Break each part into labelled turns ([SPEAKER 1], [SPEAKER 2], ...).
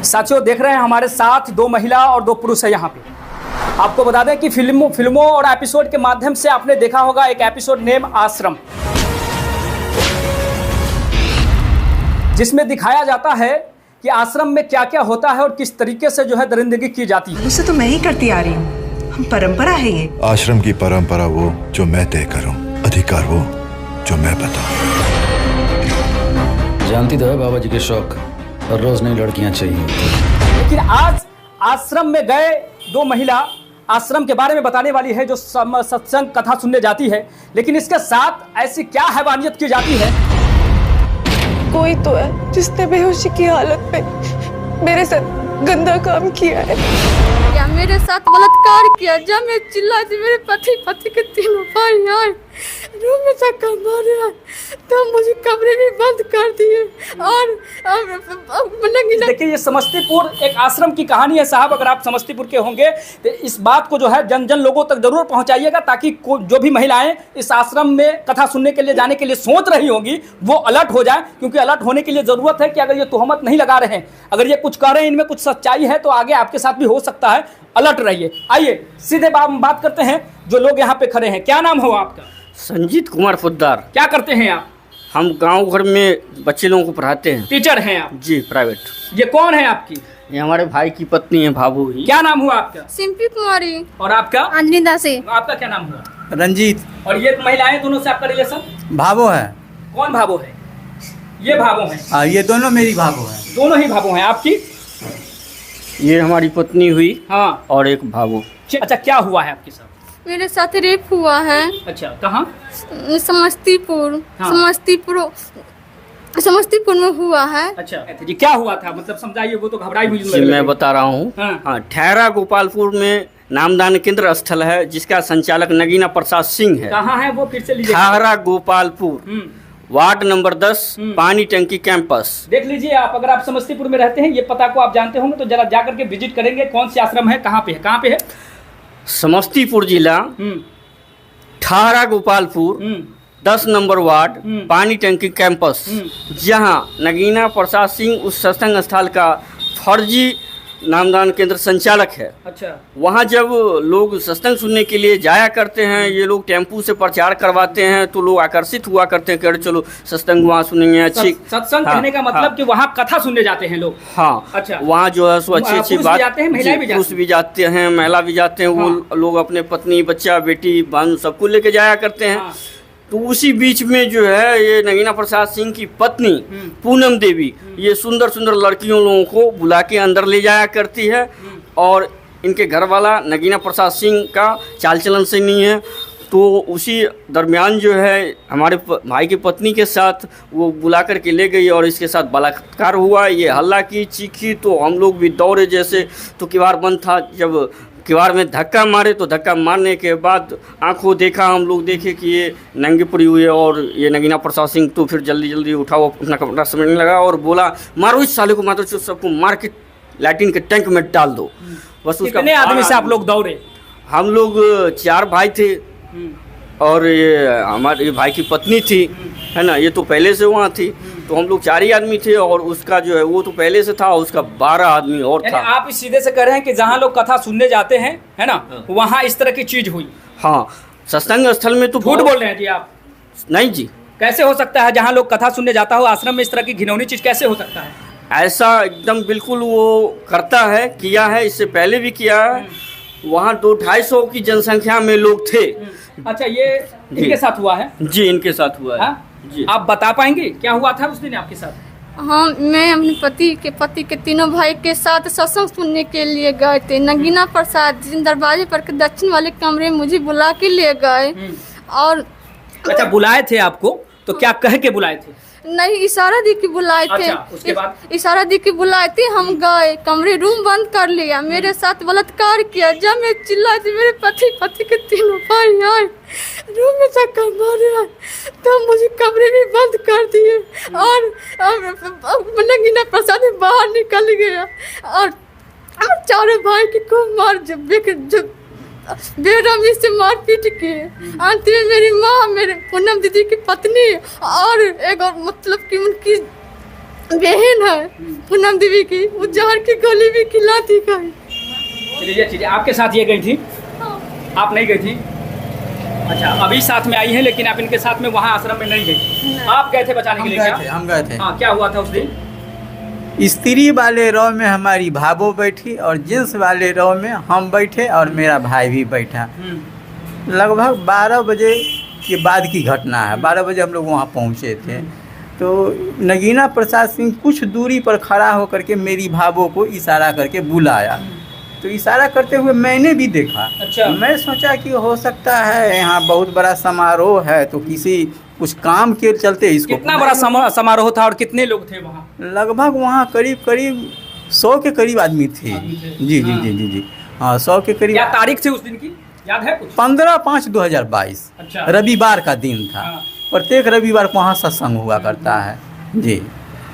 [SPEAKER 1] साथियों, देख रहे हैं हमारे साथ 2 महिला और 2 पुरुष है यहाँ पे। आपको बता दें कि फिल्मों और एपिसोड के माध्यम से आपने देखा होगा एक एपिसोड नेम आश्रम, जिसमें दिखाया जाता है कि आश्रम में क्या क्या होता है और किस तरीके से जो है दरिंदगी की जाती है।
[SPEAKER 2] उसे तो मैं ही करती आ रही हूँ, हम परंपरा है ये।
[SPEAKER 3] आश्रम की परंपरा वो जो मैं तय करूं, अधिकार वो जो मैं बताऊं।
[SPEAKER 4] जानती तो है बाबा जी के शौक, हर रोज नई लड़कियां चाहिए।
[SPEAKER 1] लेकिन आज आश्रम में गए 2 महिला आश्रम के बारे में बताने वाली है, जो सत्संग कथा सुनने जाती है, लेकिन इसके साथ ऐसी क्या हैवानियत की जाती है।
[SPEAKER 5] कोई तो है जिसने बेहोशी की हालत में मेरे साथ गंदा काम किया है,
[SPEAKER 6] या मेरे साथ बलात्कार किया। जब मैं चिल्लाई थी, मेरे पति के 3 भाई आए, रूम में धक्का मारा, तो मुझे कमरे में बंद कर दिए। और
[SPEAKER 1] देखिए, ये समस्तीपुर एक आश्रम की कहानी है साहब। अगर आप समस्तीपुर के होंगे तो इस बात को जो है जन जन लोगों तक जरूर पहुंचाइएगा, ताकि जो भी महिलाएं इस आश्रम में कथा सुनने के लिए जाने के लिए सोच रही होंगी वो अलर्ट हो जाए। क्योंकि अलर्ट होने के लिए जरूरत है कि अगर ये तुहमत नहीं लगा रहे हैं, अगर ये कुछ कर रहे हैं, इनमें कुछ सच्चाई है, तो आगे आपके साथ भी हो सकता है। अलर्ट रहिए। आइए सीधे बात करते हैं जो लोग यहाँ पे खड़े हैं। क्या नाम हो आपका?
[SPEAKER 7] संजीत कुमार फुद्दार।
[SPEAKER 1] क्या करते हैं आप?
[SPEAKER 7] हम गांव घर में बच्चे लोगों को पढ़ाते हैं।
[SPEAKER 1] टीचर हैं आप?
[SPEAKER 7] जी, प्राइवेट।
[SPEAKER 1] ये कौन है आपकी?
[SPEAKER 7] ये हमारे भाई की पत्नी है, भाभू ही।
[SPEAKER 1] क्या नाम हुआ आपका?
[SPEAKER 6] सिंपी कुमारी।
[SPEAKER 1] और आपका?
[SPEAKER 6] अंजनी दासी।
[SPEAKER 1] आपका क्या नाम हुआ?
[SPEAKER 8] रंजीत।
[SPEAKER 1] और ये महिलाएं दोनों से आपका रिलेशन?
[SPEAKER 8] भावो है।
[SPEAKER 1] कौन भावो है? ये भावो है?
[SPEAKER 8] हाँ, ये दोनों मेरी भावो है।
[SPEAKER 1] दोनों ही भावो हैं। आपकी?
[SPEAKER 7] ये हमारी पत्नी हुई।
[SPEAKER 1] हाँ।
[SPEAKER 7] और एक भावो।
[SPEAKER 1] अच्छा, क्या हुआ है आपके साथ?
[SPEAKER 6] मेरे साथ रेप हुआ है।
[SPEAKER 1] अच्छा, कहाँ?
[SPEAKER 6] समस्तीपुर।
[SPEAKER 1] हाँ।
[SPEAKER 6] समस्तीपुर में हुआ है।
[SPEAKER 1] अच्छा जी, क्या हुआ था? मतलब समझाइए, वो तो घबराई हुई
[SPEAKER 7] जी, मैं बता रहा हूँ। हाँ, ठहरा गोपालपुर में नामदान केंद्र स्थल है, जिसका संचालक नगीना प्रसाद सिंह है।
[SPEAKER 1] कहाँ है वो? फिर से लीजिए।
[SPEAKER 7] ठहरा गोपालपुर, वार्ड नंबर 10, पानी टंकी कैंपस।
[SPEAKER 1] देख लीजिए आप, अगर आप समस्तीपुर में रहते हैं, ये पता को आप जानते होंगे, तो जरा जाकर के विजिट करेंगे। कौन सी आश्रम है, कहाँ पे है? कहाँ पे है?
[SPEAKER 7] समस्तीपुर जिला, ठहरा गोपालपुर, 10 नंबर वार्ड, पानी टंकी कैंपस, जहां नगीना प्रसाद सिंह उस सत्संग स्थल का फर्जी नामदान केंद्र संचालक है।
[SPEAKER 1] अच्छा।
[SPEAKER 7] वहां जब लोग सत्संग सुनने के लिए जाया करते हैं, ये लोग टेम्पू से प्रचार करवाते हैं, तो लोग आकर्षित हुआ करते हैं कि अरे चलो सत्संग वहाँ सुनेंगे। अच्छी
[SPEAKER 1] सत्संग कहने का मतलब कि वहाँ कथा सुनने जाते हैं लोग।
[SPEAKER 7] हाँ।
[SPEAKER 1] अच्छा।
[SPEAKER 7] वहाँ जो है सो अच्छी बात,
[SPEAKER 1] पुरुष
[SPEAKER 7] भी जाते हैं, महिला भी जाते हैं। वो लोग अपने पत्नी, बच्चा, बेटी, बहन सबको लेके जाया करते हैं। तो उसी बीच में जो है ये नगीना प्रसाद सिंह की पत्नी पूनम देवी ये सुंदर सुंदर लड़कियों लोगों को बुला के अंदर ले जाया करती है। और इनके घर वाला नगीना प्रसाद सिंह का चाल चलन से नहीं है। तो उसी दरमियान जो है हमारे भाई की पत्नी के साथ वो बुला कर के ले गई और इसके साथ बलात्कार हुआ। ये हल्ला की, चीखी, तो हम लोग भी दौड़े। जैसे तो किवाड़ बंद था, जब किवाड़ में धक्का मारे तो धक्का मारने के बाद आंखों देखा, हम लोग देखे कि ये नंगी पड़ी हुई है। और ये नगीना प्रसाद सिंह तो फिर जल्दी जल्दी उठा, वो अपना कपड़ा समेटने लगा और बोला, मारो इस साले को, मारो, सबको मार के लैट्रिन के टैंक में डाल दो। बस उसका।
[SPEAKER 1] कितने आदमी से आप लोग दौड़े?
[SPEAKER 7] हम लोग 4 भाई थे और ये हमारे भाई की पत्नी थी, है ना। ये तो पहले से वहाँ थी, तो हम लोग 4 ही आदमी थे। और उसका जो है वो तो पहले से था, उसका 12 आदमी और था।
[SPEAKER 1] आप इस सीधे से कह रहे हैं कि जहाँ लोग कथा सुनने जाते हैं, है ना, वहाँ इस तरह की चीज हुई?
[SPEAKER 7] हाँ, सत्संग स्थल में तो
[SPEAKER 1] झूठ बोल रहे हैं जी आप?
[SPEAKER 7] नहीं जी।
[SPEAKER 1] कैसे हो सकता है जहाँ लोग कथा सुनने जाता हो, आश्रम में इस तरह की घिनौनी चीज कैसे हो सकता है?
[SPEAKER 7] ऐसा एकदम बिल्कुल वो करता है, किया है, इससे पहले भी किया है। वहाँ 200-250 की जनसंख्या में लोग थे।
[SPEAKER 1] अच्छा, ये इनके साथ हुआ है?
[SPEAKER 7] जी, इनके साथ हुआ है। जी।
[SPEAKER 1] आप बता पाएंगे क्या हुआ था उस दिन आपके साथ?
[SPEAKER 6] हाँ, मैं अपने पति के 3 भाई के साथ सत्संग सुनने के लिए गए थे। नगीना प्रसाद दरवाजे पर के दक्षिण वाले कमरे में मुझे बुला के ले गए। और
[SPEAKER 1] अच्छा, बुलाए थे आपको? तो क्या कह के बुलाए थे?
[SPEAKER 6] नहीं, इशारा दी के बुलाए थे।
[SPEAKER 1] अच्छा, उसके बाद?
[SPEAKER 6] इशारा दी के बुलाए थे, हम गए, कमरे रूम बंद कर लिया, मेरे साथ बलात्कार किया। जब मैं चिल्लाई थी, मेरे पति के 3 भाई आए, रूम में धक्का मारा, तो मुझे कमरे में बंद कर दिए। और नगीना प्रसाद बाहर निकल गया और 4 भाई की खूब मार जब बेरहमी से मारपीट किए। अंत में मेरी माँ, मेरे पूनम दीदी की पत्नी और एक और मतलब कि उनकी बहन है पूनम देवी की, वो जहर की गोली भी खिलाती गई।
[SPEAKER 1] चलिए आपके साथ ये गई थी, आप नहीं गई थी? अच्छा, अभी साथ में आई हैं, लेकिन आप इनके साथ में वहाँ आश्रम में नहीं गई। आप गए थे बचाने के लिए?
[SPEAKER 8] हम गए थे।
[SPEAKER 1] हाँ, क्या हुआ था उस दिन?
[SPEAKER 8] स्त्री वाले रो में हमारी भाभो बैठी और जेंट्स वाले रो में हम बैठे और मेरा भाई भी बैठा। लगभग 12 बजे के बाद की घटना है। 12 बजे हम लोग वहाँ पहुँचे थे, तो नगीना प्रसाद सिंह कुछ दूरी पर खड़ा होकर के मेरी भाभो को इशारा करके बुलाया। तो इशारा करते हुए मैंने भी देखा।
[SPEAKER 1] अच्छा।
[SPEAKER 8] मैं सोचा कि हो सकता है यहाँ बहुत बड़ा समारोह है, तो किसी कुछ काम के चलते इसको।
[SPEAKER 1] कितना बड़ा समारोह था और कितने लोग थे वहाँ?
[SPEAKER 8] लगभग वहाँ करीब 100 के करीब आदमी थे। जी हाँ, 100 के करीब।
[SPEAKER 1] क्या तारीख थी उस दिन की, याद है कुछ?
[SPEAKER 8] 15/5/2022।
[SPEAKER 1] अच्छा।
[SPEAKER 8] रविवार का दिन था।
[SPEAKER 1] हाँ।
[SPEAKER 8] प्रत्येक रविवार को वहाँ सत्संग हुआ करता है। जी,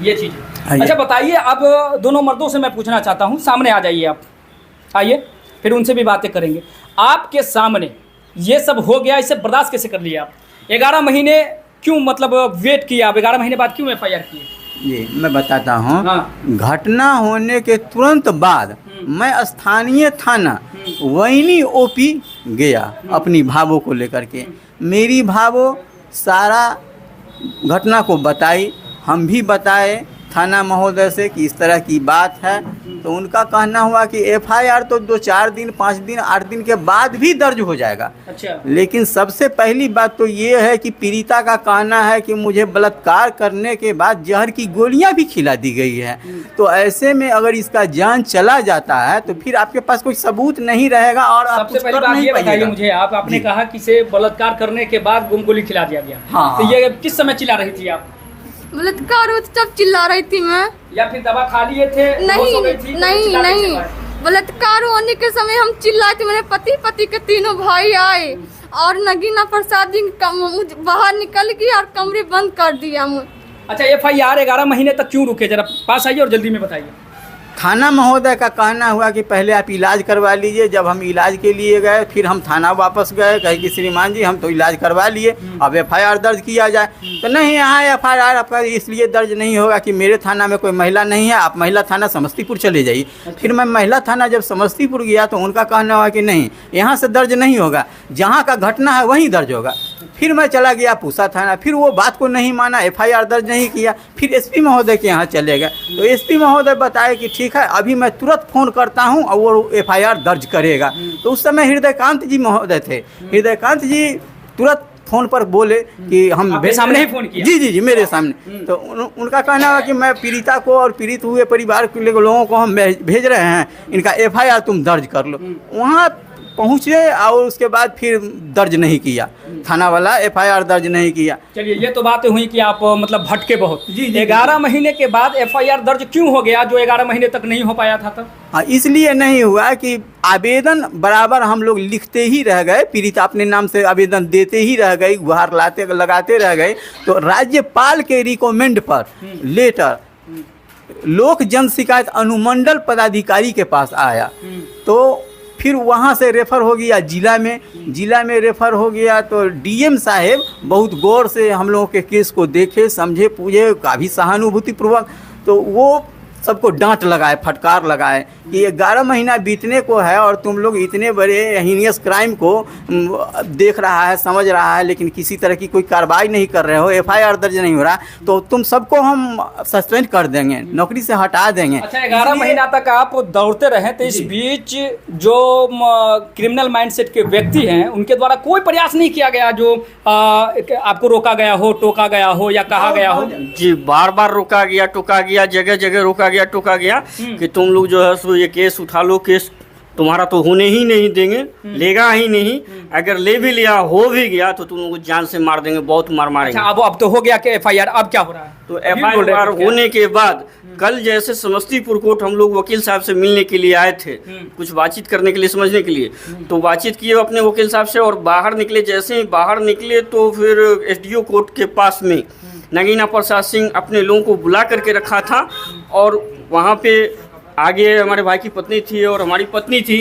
[SPEAKER 1] ये चीज़ है। अच्छा बताइए, अब दोनों मर्दों से मैं पूछना चाहता हूँ, सामने आ जाइए आप, आइए, फिर उनसे भी बातें करेंगे। आपके सामने ये सब हो गया, इसे बर्दाश्त कैसे कर लिया आप? 11 महीने क्यों मतलब वेट किया आप? 11 महीने बाद क्यों FIR किए?
[SPEAKER 8] जी मैं बताता हूँ।
[SPEAKER 1] हाँ।
[SPEAKER 8] घटना होने के तुरंत बाद मैं स्थानीय थाना वैनी OP गया अपनी भावों को लेकर के। मेरी भावो सारा घटना को बताई, हम भी बताए थाना महोदय से कि इस तरह की बात है। तो उनका कहना हुआ कि FIR तो 2-4 दिन, 5 दिन, 8 दिन के बाद भी दर्ज हो जाएगा।
[SPEAKER 1] अच्छा।
[SPEAKER 8] लेकिन सबसे पहली बात तो ये है कि पीड़िता का कहना है कि मुझे बलात्कार करने के बाद जहर की गोलियां भी खिला दी गई है। तो ऐसे में अगर इसका जान चला जाता है तो फिर आपके पास कोई सबूत नहीं रहेगा और आप
[SPEAKER 1] सबसे पहली बात ये बताइए मुझे, आपने कहा कि इसे बलात्कार करने के बाद गोली खिला दिया गया।
[SPEAKER 8] हाँ।
[SPEAKER 1] तो ये किस समय चिल्ला रही थी आप?
[SPEAKER 6] बलात्कार हुआ तब चिल्ला रही थी मैं।
[SPEAKER 1] या फिर दवा खा लिए थे?
[SPEAKER 6] नहीं, बलात्कार होने के समय हम चिल्लाए थे। मेरे पति के तीनों भाई आए और नगीना प्रसाद जी बाहर निकल गई और कमरे बंद कर दिया।
[SPEAKER 1] अच्छा, FIR 11 महीने तक क्यों रुके? जरा पास आइए और जल्दी में बताइए।
[SPEAKER 8] थाना महोदय का कहना हुआ कि पहले आप इलाज करवा लीजिए। जब हम इलाज के लिए गए, फिर हम थाना वापस गए, कहे कि श्रीमान जी हम तो इलाज करवा लिए, अब FIR दर्ज किया जाए। तो नहीं, यहाँ FIR आपका इसलिए दर्ज नहीं होगा कि मेरे थाना में कोई महिला नहीं है, आप महिला थाना समस्तीपुर चले जाइए। फिर मैं महिला थाना जब समस्तीपुर गया तो उनका कहना हुआ कि नहीं, यहाँ से दर्ज नहीं होगा, जहाँ का घटना है वहीं दर्ज होगा। फिर मैं चला गया पूसा थाना, फिर वो बात को नहीं माना, FIR दर्ज नहीं किया। फिर SP महोदय के यहाँ चले गए, तो SP महोदय बताए कि ठीक है, अभी मैं तुरंत फ़ोन करता हूँ और वो FIR दर्ज करेगा। तो उस समय हृदयकांत जी महोदय थे। हृदयकांत जी तुरंत फ़ोन पर बोले कि हम
[SPEAKER 1] सामने ही फ़ोन किया?
[SPEAKER 8] जी मेरे सामने। तो उनका कहना हुआ कि मैं पीड़िता को और पीड़ित हुए परिवार के लोगों को हम भेज रहे हैं, इनका FIR तुम दर्ज कर लो। वहाँ पहुँचे और उसके बाद फिर दर्ज नहीं किया, थाना वाला FIR दर्ज नहीं किया।
[SPEAKER 1] चलिए, ये तो बात हुई कि आप मतलब भटके बहुत। जी 11 महीने के बाद FIR दर्ज क्यों हो गया जो 11 महीने तक नहीं हो पाया था तब?
[SPEAKER 8] हाँ, इसलिए नहीं हुआ कि आवेदन बराबर हम लोग लिखते ही रह गए, पीड़िता अपने नाम से आवेदन देते ही रह गई, गुहार लगाते रह गए। तो राज्यपाल के रिकमेंड पर लेटर लोक जन शिकायत अनुमंडल पदाधिकारी के पास आया। तो फिर वहाँ से रेफ़र हो गया जिला में रेफ़र हो गया। तो DM साहेब बहुत गौर से हम लोगों के केस को देखे, समझे, पूछे, काफ़ी सहानुभूतिपूर्वक। तो वो सबको डांट लगाए, फटकार लगाए कि 11 महीना बीतने को है और तुम लोग इतने बड़े हीनियस क्राइम को देख रहा है, समझ रहा है, लेकिन किसी तरह की कोई कार्रवाई नहीं कर रहे हो, FIR दर्ज नहीं हो रहा, तो तुम सबको हम सस्पेंड कर देंगे, नौकरी से हटा देंगे।
[SPEAKER 1] अच्छा, 11 महीना तक आप दौड़ते रहे, तो इस बीच जो क्रिमिनल माइंडसेट के व्यक्ति हैं उनके द्वारा कोई प्रयास नहीं किया गया जो आपको रोका गया हो, टोका गया हो या कहा गया हो?
[SPEAKER 7] जी, बार बार रोका गया, टोका गया, जगह जगह रोका गया, टोका गया कि तुम लोग जो है सो ये केस उठा लो, केस तुम्हारा तो होने ही नहीं देंगे, लेगा ही नहीं, अगर ले भी लिया, हो भी गया तो तुम लोग को जान से मार देंगे, बहुत मार मारेंगे।
[SPEAKER 1] अच्छा, अब तो हो गया कि FIR, अब क्या हो रहा है?
[SPEAKER 7] तो FIR होने के बाद कल जैसे समस्तीपुर कोर्ट हम लोग वकील साहब से मिलने के लिए आए थे, कुछ बातचीत करने के लिए, समझने के लिए। तो बातचीत किए अपने वकील साहब से और बाहर निकले। जैसे ही बाहर निकले तो फिर SDO कोर्ट के पास में नगीना प्रसाद सिंह अपने लोगों को बुला करके रखा था और वहाँ पे आगे हमारे भाई की पत्नी थी और हमारी पत्नी थी।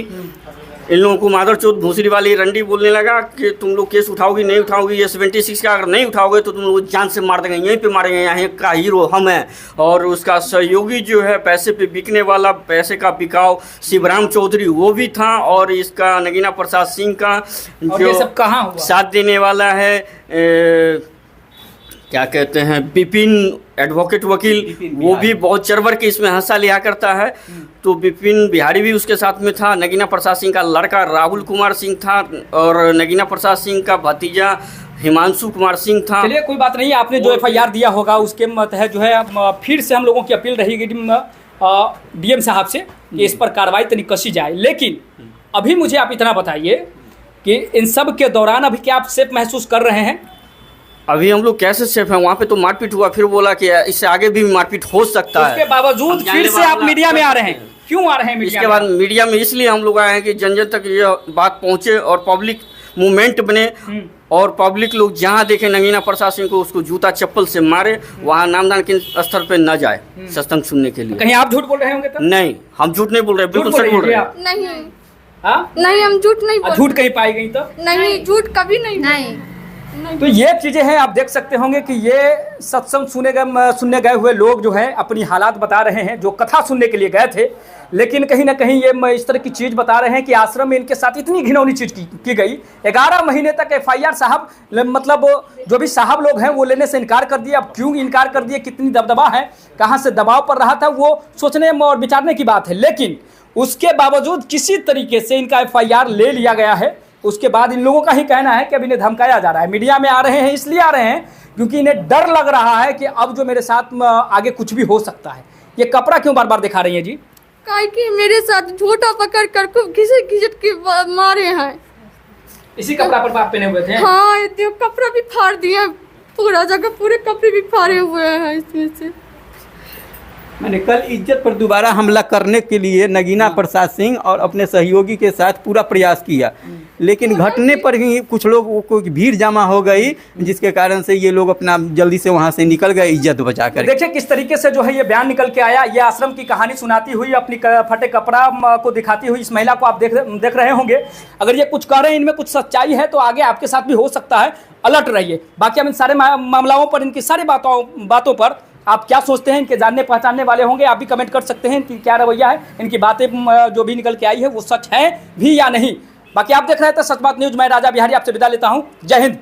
[SPEAKER 7] इन लोगों को मादरचोद भूसरी वाली रंडी बोलने लगा कि तुम लोग केस उठाओगी नहीं उठाओगी, ये 76 का अगर नहीं उठाओगे तो तुम लोग जान से मार देंगे, यहीं पे मारेंगे, यहाँ का हीरो हम हैं। और उसका सहयोगी जो है पैसे पे बिकने वाला, पैसे का बिकाव शिवराम चौधरी वो भी था, और इसका नगीना प्रसाद सिंह का
[SPEAKER 1] और ये सब कहाँ हुआ?
[SPEAKER 7] साथ देने वाला है क्या कहते हैं विपिन एडवोकेट वकील, वो भी बहुत चरवर के इसमें हिस्सा लिया करता है। तो विपिन बिहारी भी उसके साथ में था। नगीना प्रसाद सिंह का लड़का राहुल कुमार सिंह था, और नगीना प्रसाद सिंह का भतीजा हिमांशु कुमार सिंह था।
[SPEAKER 1] चलिए कोई बात नहीं, आपने जो एफआईआर दिया होगा उसके तहत जो है फिर से हम लोगों की अपील रहेगी डीएम साहब से कि इस पर कार्रवाई तनी कसी जाए। लेकिन अभी मुझे आप इतना बताइए कि इन सब के दौरान अभी क्या आप सेफ महसूस कर रहे हैं?
[SPEAKER 7] अभी हम लोग कैसे सेफ हैं? वहाँ पे तो मारपीट हुआ, फिर बोला कि इससे आगे भी मारपीट हो सकता है।
[SPEAKER 1] उसके बावजूद फिर से आप मीडिया में आ रहे हैं, क्यों आ रहे हैं मीडिया
[SPEAKER 7] इसके बाद मीडिया में इसलिए हम लोग आए हैं कि जन जन तक ये बात पहुँचे और पब्लिक मूवमेंट बने, और पब्लिक लोग जहाँ देखे नगीना प्रसाद सिंह को उसको जूता चप्पल से मारे, वहाँ नामदान के स्तर पे न जाए सत्संग सुनने के लिए।
[SPEAKER 1] कहीं आप झूठ बोल रहे होंगे तब?
[SPEAKER 7] नहीं, हम झूठ नहीं बोल रहे, बिल्कुल सच बोल रहे हैं।
[SPEAKER 6] नहीं
[SPEAKER 1] हाँ?
[SPEAKER 6] नहीं, हम झूठ नहीं बोल,
[SPEAKER 1] झूठ कहीं पाई गई तब?
[SPEAKER 6] नहीं, झूठ कभी नहीं।
[SPEAKER 1] तो ये चीज़ें हैं, आप देख सकते होंगे कि ये सत्संग सुनने गए हुए लोग जो हैं अपनी हालात बता रहे हैं, जो कथा सुनने के लिए गए थे। लेकिन कहीं ना कहीं ये इस तरह की चीज़ बता रहे हैं कि आश्रम में इनके साथ इतनी घिनौनी चीज़ की गई। 11 महीने तक एफआईआर साहब, मतलब जो भी साहब लोग हैं वो लेने से इनकार कर दिए। अब क्यों इनकार कर दिए, कितनी दबदबा है, कहाँ से दबाव पड़ रहा था, वो सोचने और विचारने की बात है। लेकिन उसके बावजूद किसी तरीके से इनका एफआईआर ले लिया गया है। उसके बाद इन लोगों का ही कहना है कि अब इन्हें धमकाया जा रहा है। मीडिया में आ रहे हैं इसलिए आ रहे हैं क्योंकि इन्हें डर लग रहा है कि अब जो मेरे साथ आगे कुछ भी हो सकता है। ये कपड़ा क्यों बार बार दिखा रही है जी?
[SPEAKER 6] काहे कि मेरे साथ झूठा पकड़ कर खूब घिसट के मारे हैं।
[SPEAKER 1] इसी कपड़ा पर आप पहने हुए थे?
[SPEAKER 6] हाँ, ये कपड़ा भी फाड़ दिया, पूरा जगह पूरे कपड़े भी फाड़े हुए हैं इसमें से।
[SPEAKER 8] मैंने कल इज्जत पर दोबारा हमला करने के लिए नगीना प्रसाद सिंह और अपने सहयोगी के साथ पूरा प्रयास किया, लेकिन घटने पर ही कुछ लोगों को भीड़ जमा हो गई, जिसके कारण से ये लोग अपना जल्दी से वहाँ से निकल गए इज्जत बचा कर।
[SPEAKER 1] देखिए किस तरीके से जो है ये बयान निकल के आया। ये आश्रम की कहानी सुनाती हुई, अपनी फटे कपड़ा को दिखाती हुई इस महिला को आप देख रहे होंगे। अगर ये कुछ कह रहे हैं, इनमें कुछ सच्चाई है तो आगे आपके साथ भी हो सकता है, अलर्ट रहिए। बाकी हम इन सारे मामलों पर, इनकी सारी बातों पर आप क्या सोचते हैं? इनके जानने पहचानने वाले होंगे, आप भी कमेंट कर सकते हैं कि क्या रवैया है, इनकी बातें जो भी निकल के आई है वो सच है भी या नहीं। बाकी आप देख रहे थे सच बात न्यूज, मैं राजा बिहारी आपसे विदा लेता हूं। जय हिंद।